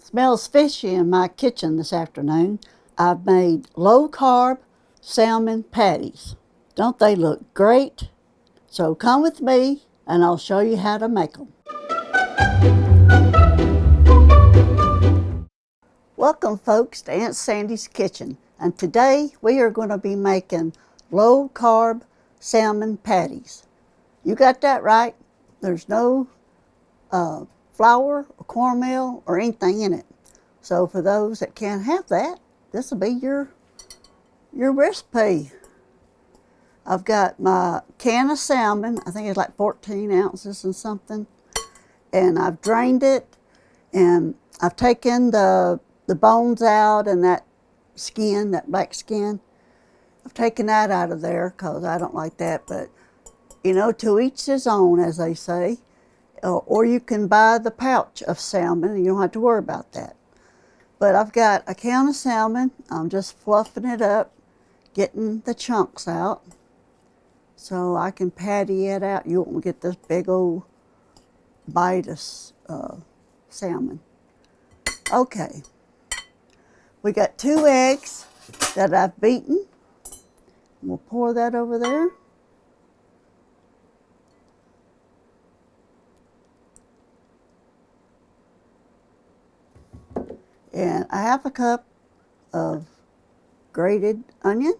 Smells fishy in my kitchen this afternoon. I've made low carb salmon patties. Don't they look great? So come with me and I'll show you how to make them. Welcome folks to Aunt Sandy's Kitchen, and today we are going to be making low carb salmon patties. You got that right. There's no flour or cornmeal or anything in it. So for those that can't have that, this will be your recipe. I've got my can of salmon. I think it's like 14 ounces and something. And I've drained it, and I've taken the bones out and that skin, that black skin. I've taken that out of there because I don't like that, but you know, to each his own, as they say. Or you can buy the pouch of salmon and you don't have to worry about that. But I've got a can of salmon. I'm just fluffing it up, getting the chunks out so I can patty it out. You won't get this big old bite of salmon. Okay, we got 2 eggs that I've beaten. We'll pour that over there. And a half a cup of grated onion.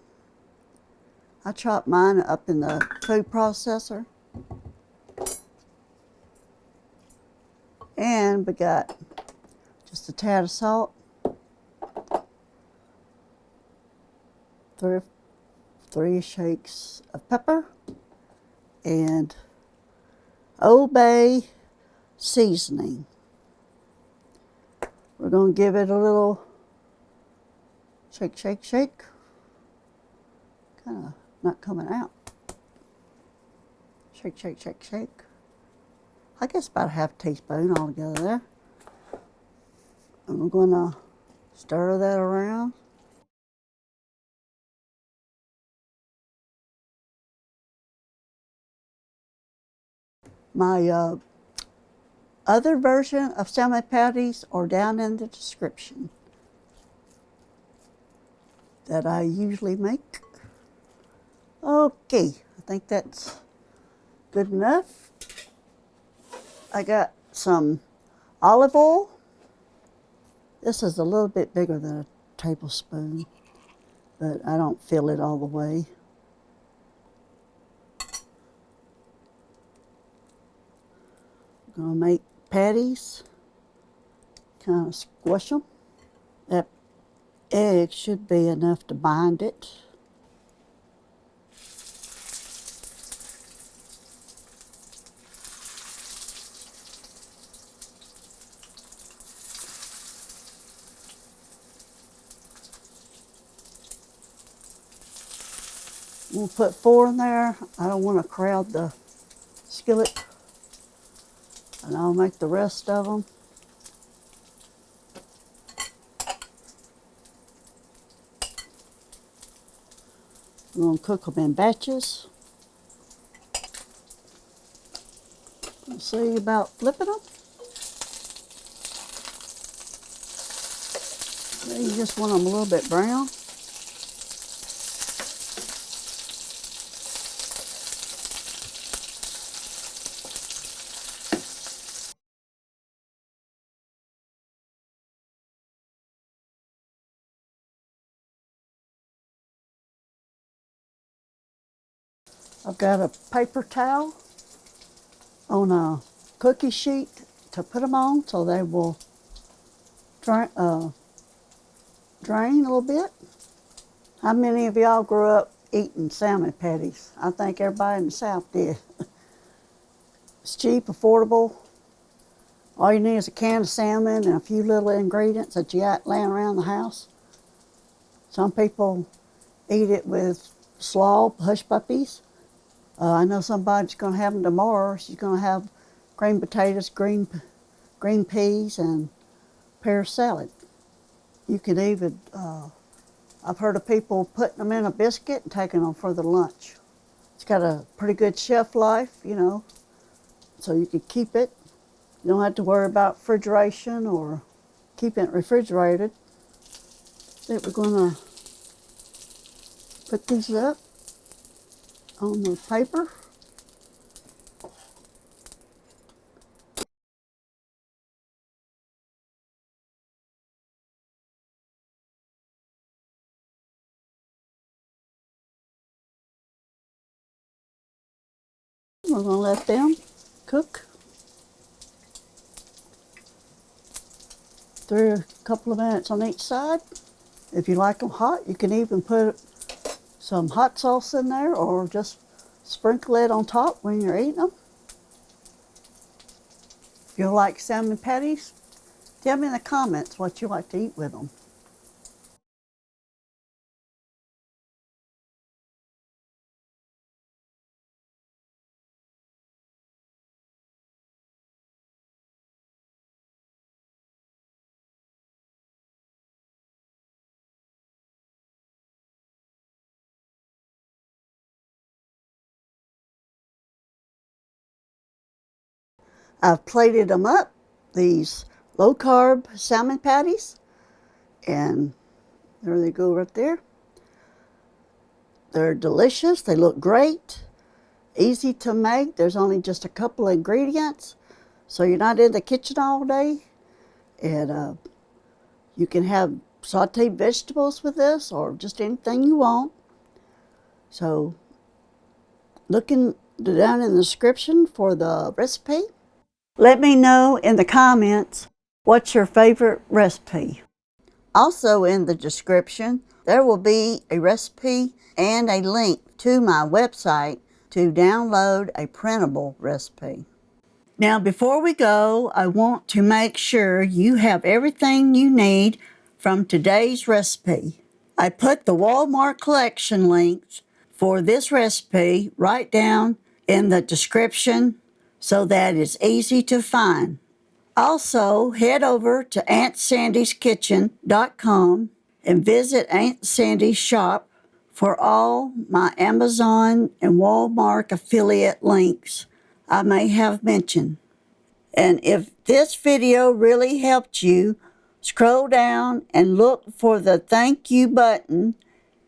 I chopped mine up in the food processor. And we got just a tad of salt, 3 shakes of pepper, and Old Bay seasoning. We're going to give it a little shake, shake, shake. Kind of not coming out. Shake, shake, shake, shake. I guess about a half teaspoon altogether there. And we're going to stir that around. My other version of salmon patties are down in the description that I usually make. Okay, I think that's good enough. I got some olive oil. This is a little bit bigger than a tablespoon, but I don't fill it all the way. I'm gonna make patties, kind of squish them. That egg should be enough to bind it. We'll put 4 in there. I don't want to crowd the skillet. And I'll make the rest of them. I'm going to cook them in batches. We'll see about flipping them. You just want them a little bit brown. I've got a paper towel on a cookie sheet to put them on so they will drain a little bit. How many of y'all grew up eating salmon patties? I think everybody in the South did. It's cheap, affordable. All you need is a can of salmon and a few little ingredients that you got laying around the house. Some people eat it with slaw, hush puppies. I know somebody's going to have them tomorrow. She's going to have green potatoes, green peas, and pear salad. You could even, I've heard of people putting them in a biscuit and taking them for their lunch. It's got a pretty good shelf life, you know, so you could keep it. You don't have to worry about refrigeration or keep it refrigerated. That we're going to put these up on the paper. We're going to let them cook through a couple of minutes on each side. If you like them hot, you can even put some hot sauce in there or just sprinkle it on top when you're eating them. If you like salmon patties, tell me in the comments what you like to eat with them. I've plated them up, these low carb salmon patties, and there they go right there. They're delicious, they look great, easy to make. There's only just a couple of ingredients, so you're not in the kitchen all day. And you can have sauteed vegetables with this or just anything you want. So look down in the description for the recipe. Let me know in the comments what's your favorite recipe. Also in the description, there will be a recipe and a link to my website to download a printable recipe. Now before we go, I want to make sure you have everything you need from today's recipe. I put the Walmart collection links for this recipe right down in the description so that it's easy to find. Also, head over to AuntSandy'sKitchen.com and visit Aunt Sandy's shop for all my Amazon and Walmart affiliate links I may have mentioned. And if this video really helped you, scroll down and look for the thank you button.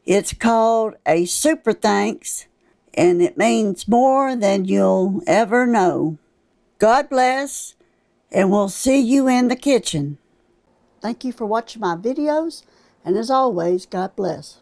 It's called a super thanks, and it means more than you'll ever know. God bless, and we'll see you in the kitchen. Thank you for watching my videos, and as always, God bless.